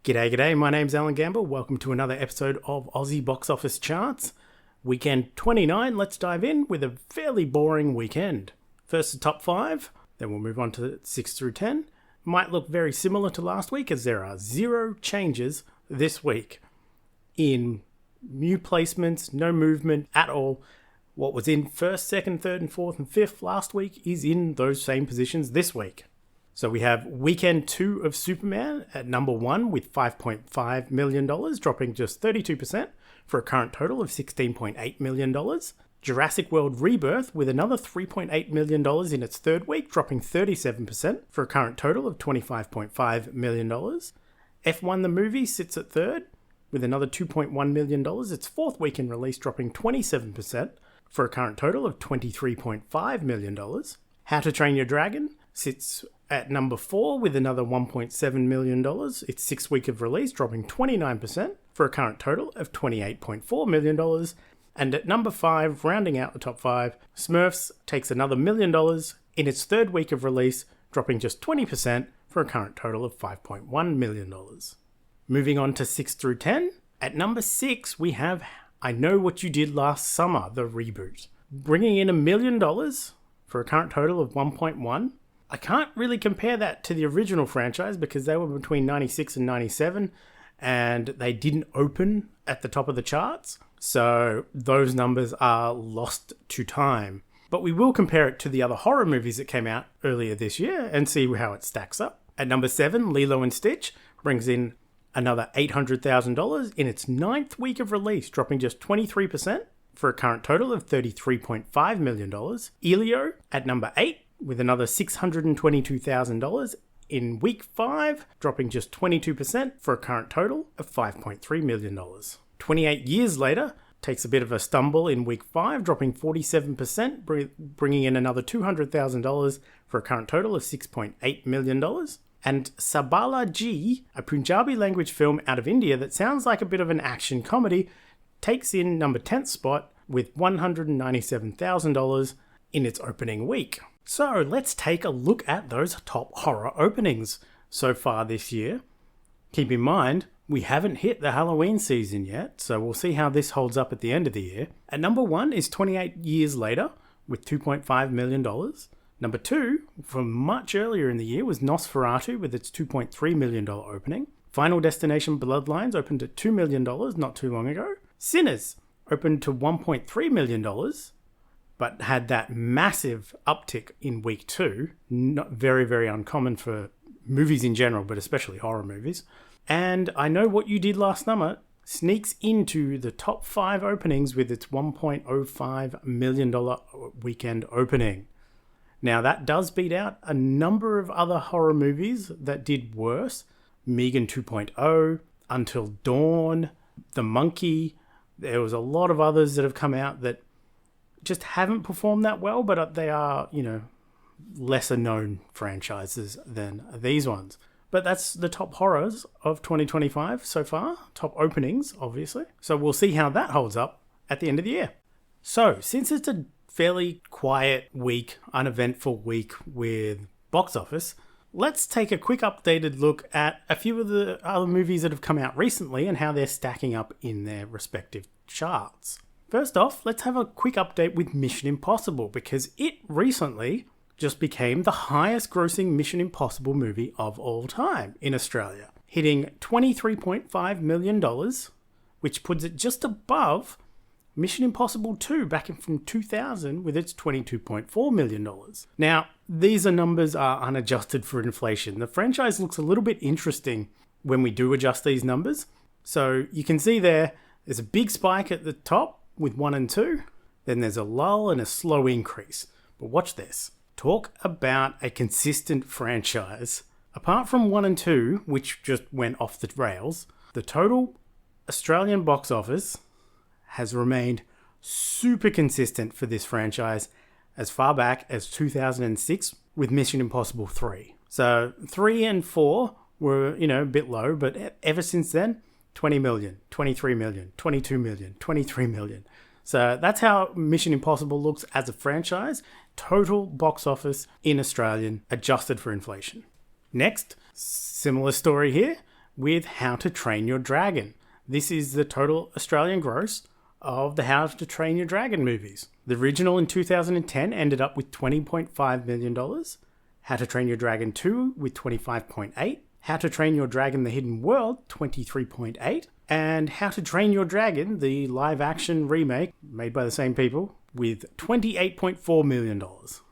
G'day, my name's Alan Gamble. Welcome to another episode of Aussie Box Office Charts. Weekend 29, let's dive in with a fairly boring weekend. First the top 5, then we'll move on to 6 through 10. Might look very similar to last week as there are 0 changes this week. In new placements, no movement at all. What was in 1st, 2nd, 3rd and 4th and 5th last week is in those same positions this week. So we have weekend 2 of Superman at number 1 with $5.5 million, dropping just 32% for a current total of $16.8 million. Jurassic World Rebirth with another $3.8 million in its 3rd week, dropping 37% for a current total of $25.5 million. F1 the movie sits at 3rd with another $2.1 million, its 4th week in release, dropping 27% for a current total of $23.5 million. How to Train Your Dragon sits at number 4 with another $1.7 million, its 6th week of release, dropping 29% for a current total of $28.4 million. And at number 5, rounding out the top 5, Smurfs takes another $1 million in its 3rd week of release, dropping just 20% for a current total of $5.1 million. Moving on to 6 through 10, at number 6 we have I Know What You Did Last Summer, the reboot, bringing in $1 million for a current total of 1.1. I can't really compare that to the original franchise because they were between 96 and 97 and they didn't open at the top of the charts. So those numbers are lost to time. But we will compare it to the other horror movies that came out earlier this year and see how it stacks up. At number 7, Lilo and Stitch brings in another $800,000 in its 9th week of release, dropping just 23% for a current total of $33.5 million. Elio at number 8 with another $622,000 in week 5, dropping just 22% for a current total of $5.3 million. 28 years later, takes a bit of a stumble in week 5, dropping 47%, bringing in another $200,000 for a current total of $6.8 million. And Sarbala Ji, a Punjabi language film out of India that sounds like a bit of an action comedy, takes in number 10th spot with $197,000 in its opening week. So let's take a look at those top horror openings so far this year. Keep in mind, we haven't hit the Halloween season yet, so we'll see how this holds up at the end of the year. At number 1 is 28 Years Later with $2.5 million. Number 2, from much earlier in the year, was Nosferatu with its $2.3 million opening. Final Destination Bloodlines opened at $2 million not too long ago. Sinners opened to $1.3 million, but had that massive uptick in week 2. Not very, very uncommon for movies in general, but especially horror movies. And I Know What You Did Last Summer sneaks into the top 5 openings with its $1.05 million weekend opening. Now that does beat out a number of other horror movies that did worse. Megan 2.0, Until Dawn, The Monkey. There was a lot of others that have come out that just haven't performed that well, but they are, lesser known franchises than these ones. But that's the top horrors of 2025 so far. Top openings, obviously. So we'll see how that holds up at the end of the year. So, since it's a fairly quiet week, uneventful week with box office, let's take a quick updated look at a few of the other movies that have come out recently and how they're stacking up in their respective charts. First off, let's have a quick update with Mission Impossible, because it recently just became the highest grossing Mission Impossible movie of all time in Australia, hitting $23.5 million, which puts it just above Mission Impossible 2 back in from 2000 with its $22.4 million. Now, these numbers are unadjusted for inflation. The franchise looks a little bit interesting when we do adjust these numbers. So you can see there's a big spike at the top with 1 and 2. Then there's a lull and a slow increase. But watch this. Talk about a consistent franchise. Apart from 1 and 2, which just went off the rails, the total Australian box office has remained super consistent for this franchise as far back as 2006 with Mission Impossible 3. So 3 and 4 were, a bit low, but ever since then, 20 million, 23 million, 22 million, 23 million. So that's how Mission Impossible looks as a franchise. Total box office in Australian, adjusted for inflation. Next, similar story here. with How to Train Your Dragon. This is the total Australian gross of the How to Train Your Dragon movies. The original in 2010 ended up with $20.5 million. How to Train Your Dragon 2 with 25.8. How to Train Your Dragon The Hidden World, 23.8. And How to Train Your Dragon, the live-action remake made by the same people, with $28.4 million.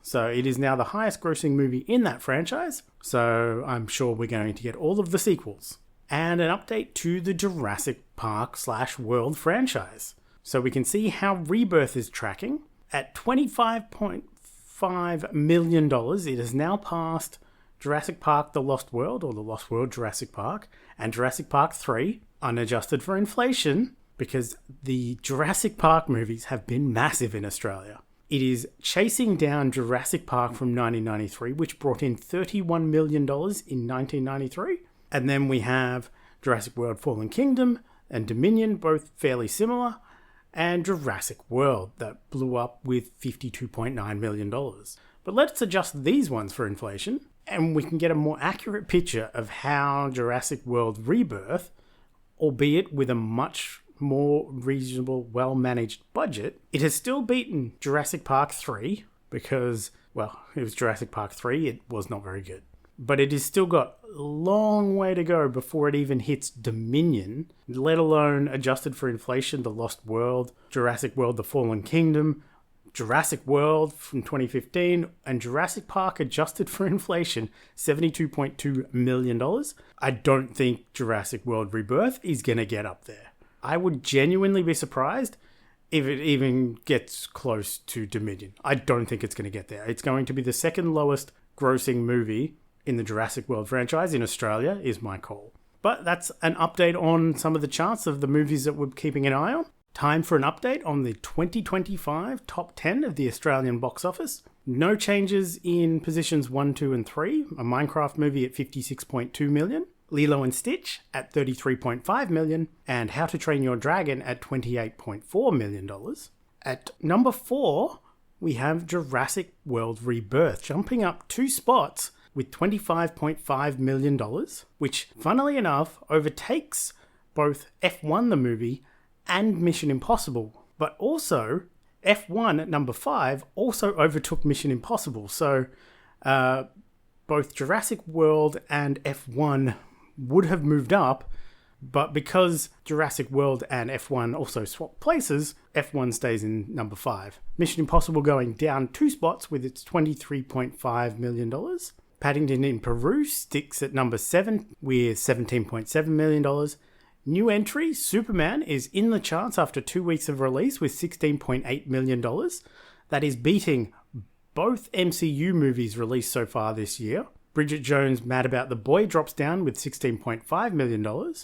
So it is now the highest grossing movie in that franchise, so I'm sure we're going to get all of the sequels. And an update to the Jurassic Park / World franchise. So we can see how Rebirth is tracking. At $25.5 million, it has now passed Jurassic Park The Lost World, or The Lost World Jurassic Park, and Jurassic Park 3, unadjusted for inflation, because the Jurassic Park movies have been massive in Australia. It is chasing down Jurassic Park from 1993, which brought in $31 million in 1993. And then we have Jurassic World Fallen Kingdom and Dominion, both fairly similar, and Jurassic World, that blew up with $52.9 million. But let's adjust these ones for inflation, and we can get a more accurate picture of how Jurassic World Rebirth, albeit with a much more reasonable, well-managed budget, it has still beaten Jurassic Park 3, because, well, it was Jurassic Park 3, it was not very good. But it has still got a long way to go before it even hits Dominion, let alone adjusted for inflation, The Lost World, Jurassic World The Fallen Kingdom, Jurassic World from 2015, and Jurassic Park adjusted for inflation, $72.2 million. I don't think Jurassic World Rebirth is going to get up there. I would genuinely be surprised if it even gets close to Dominion. I don't think it's going to get there. It's going to be the second lowest grossing movie in the Jurassic World franchise in Australia, is my call. But that's an update on some of the charts of the movies that we're keeping an eye on. Time for an update on the 2025 top 10 of the Australian box office. No changes in positions 1, 2 and 3. A Minecraft movie at $56.2 million. Lilo and Stitch at $33.5 million. And How to Train Your Dragon at $28.4 million. At number 4, we have Jurassic World Rebirth, jumping up 2 spots with $25.5 million, which, funnily enough, overtakes both F1 the movie and Mission Impossible. But also, F1 at number 5 also overtook Mission Impossible. So, both Jurassic World and F1 would have moved up, but because Jurassic World and F1 also swap places, F1 stays in number 5. Mission Impossible going down 2 spots with its $23.5 million. Paddington in Peru sticks at number 7 with $17.7 million. New entry, Superman, is in the charts after 2 weeks of release with $16.8 million. That is beating both MCU movies released so far this year. Bridget Jones' Mad About the Boy drops down with $16.5 million.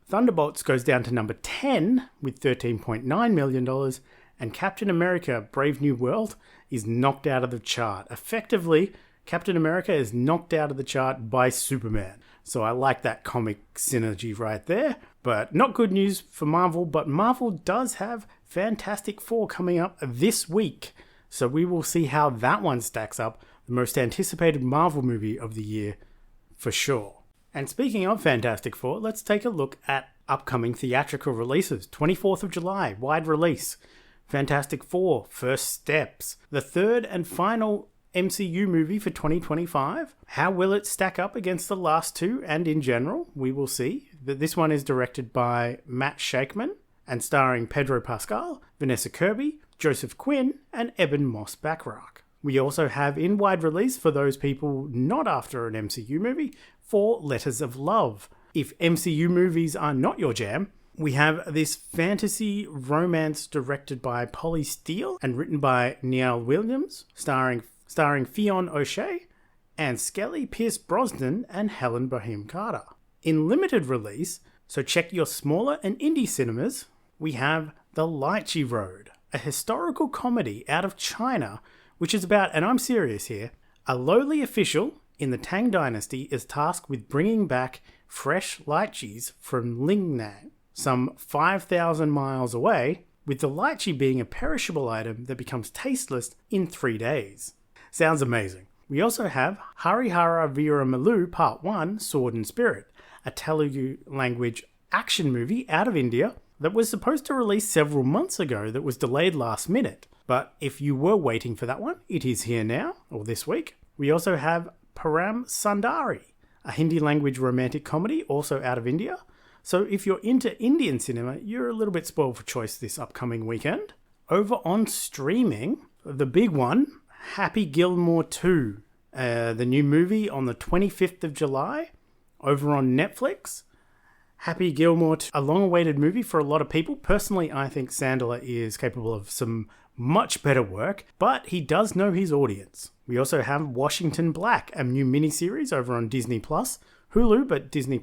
Thunderbolts goes down to number 10 with $13.9 million. And Captain America Brave New World is knocked out of the chart. Effectively, Captain America is knocked out of the chart by Superman. So I like that comic synergy right there. But not good news for Marvel, but Marvel does have Fantastic Four coming up this week. So we will see how that one stacks up. The most anticipated Marvel movie of the year, for sure. And speaking of Fantastic Four, let's take a look at upcoming theatrical releases. 24th of July, wide release. Fantastic Four, First Steps. The third and final MCU movie for 2025. How will it stack up against the last two and in general? We will see. But this one is directed by Matt Shakman and starring Pedro Pascal, Vanessa Kirby, Joseph Quinn, and Eben Moss-Bachrach. We also have in wide release, for those people not after an MCU movie, 4 Letters of Love. If MCU movies are not your jam, we have this fantasy romance directed by Polly Steele and written by Neil Williams, starring Fionn O'Shea and Skelly Pierce Brosnan and Helen Bohem Carter. In limited release, so check your smaller and indie cinemas, we have The Lychee Road, a historical comedy out of China, which is about, and I'm serious here, a lowly official in the Tang Dynasty is tasked with bringing back fresh lychees from Lingnan, some 5,000 miles away, with the lychee being a perishable item that becomes tasteless in 3 days. Sounds amazing. We also have Harihara Veera Malu Part 1, Sword and Spirit, a Telugu language action movie out of India that was supposed to release several months ago that was delayed last minute. But if you were waiting for that one, it is here now, or this week. We also have Param Sundari, a Hindi language romantic comedy, also out of India. So if you're into Indian cinema, you're a little bit spoiled for choice this upcoming weekend. Over on streaming, the big one, Happy Gilmore 2, the new movie on the 25th of July, over on Netflix. Happy Gilmore 2, a long-awaited movie for a lot of people. Personally, I think Sandler is capable of some much better work, but he does know his audience. We also have Washington Black, a new miniseries over on Disney+, Hulu, but Disney+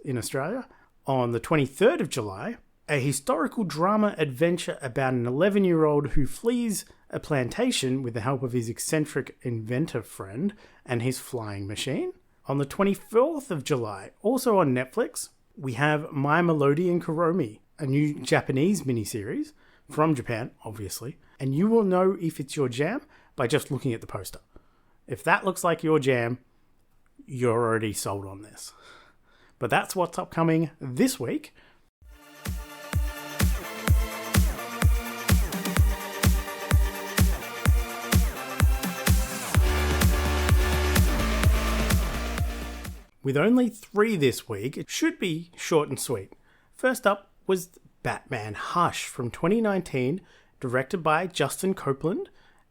in Australia, on the 23rd of July. A historical drama adventure about an 11-year-old who flees a plantation with the help of his eccentric inventor friend and his flying machine. On the 24th of July, also on Netflix, we have My Melody and Kuromi, a new Japanese miniseries from Japan, obviously, and you will know if it's your jam by just looking at the poster. If that looks like your jam, you're already sold on this. But that's what's upcoming this week. With only 3 this week, it should be short and sweet. First up was Batman Hush from 2019, directed by Justin Copeland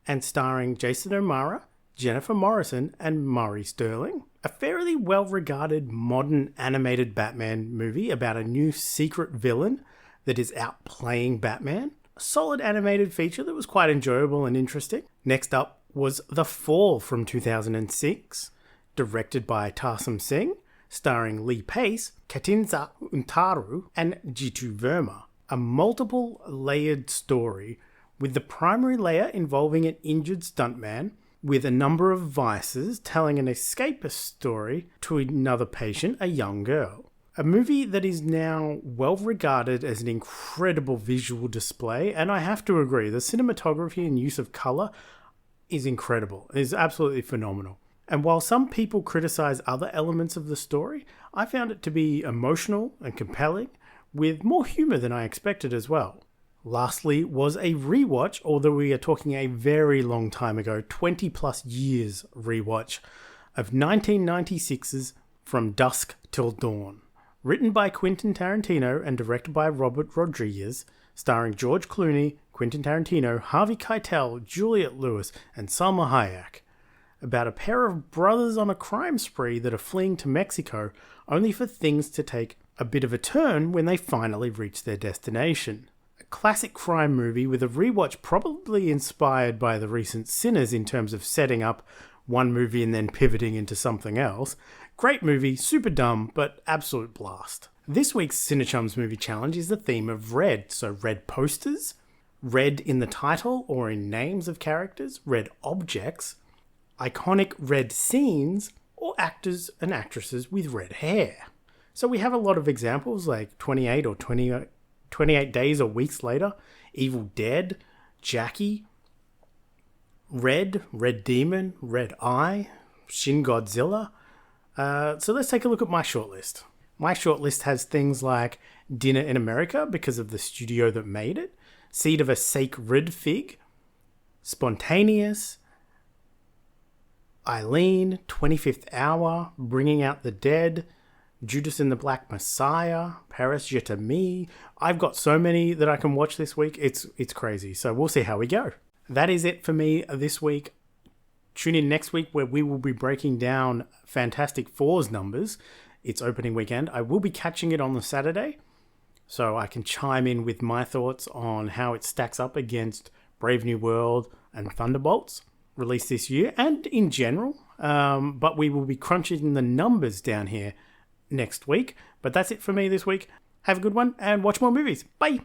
and starring Jason O'Mara, Jennifer Morrison and Murray Sterling. A fairly well-regarded modern animated Batman movie about a new secret villain that is outplaying Batman. A solid animated feature that was quite enjoyable and interesting. Next up was The Fall from 2006, directed by Tarsum Singh, starring Lee Pace, Katinza Untaru, and Jitu Verma. A multiple-layered story with the primary layer involving an injured stuntman with a number of vices telling an escapist story to another patient, a young girl. A movie that is now well regarded as an incredible visual display, and I have to agree, the cinematography and use of colour is incredible. It is absolutely phenomenal. And while some people criticize other elements of the story, I found it to be emotional and compelling, with more humour than I expected as well. Lastly was a rewatch, although we are talking a very long time ago, 20 plus years rewatch, of 1996's From Dusk Till Dawn. Written by Quentin Tarantino and directed by Robert Rodriguez, starring George Clooney, Quentin Tarantino, Harvey Keitel, Juliette Lewis, and Salma Hayek. About a pair of brothers on a crime spree that are fleeing to Mexico, only for things to take a bit of a turn when they finally reach their destination. A classic crime movie with a rewatch probably inspired by the recent Sinners in terms of setting up one movie and then pivoting into something else. Great movie, super dumb, but absolute blast. This week's Cinechums movie challenge is the theme of red, so red posters, red in the title or in names of characters, red objects, iconic red scenes, or actors and actresses with red hair. So we have a lot of examples like 28 or 28 Days or Weeks Later, Evil Dead, Jackie, Red Demon, Red Eye, Shin Godzilla. So let's take a look at my shortlist. My shortlist has things like Dinner in America because of the studio that made it, Seed of a Sacred Fig, Spontaneous, Eileen, 25th Hour, Bringing Out the Dead, Judas and the Black Messiah, Paris Je t'aime. I've got so many that I can watch this week. It's crazy. So we'll see how we go. That is it for me this week. Tune in next week where we will be breaking down Fantastic Four's numbers. It's opening weekend. I will be catching it on the Saturday, so I can chime in with my thoughts on how it stacks up against Brave New World and Thunderbolts, released this year, and in general. But we will be crunching the numbers down here next week. But that's it for me this week. Have a good one and watch more movies. Bye!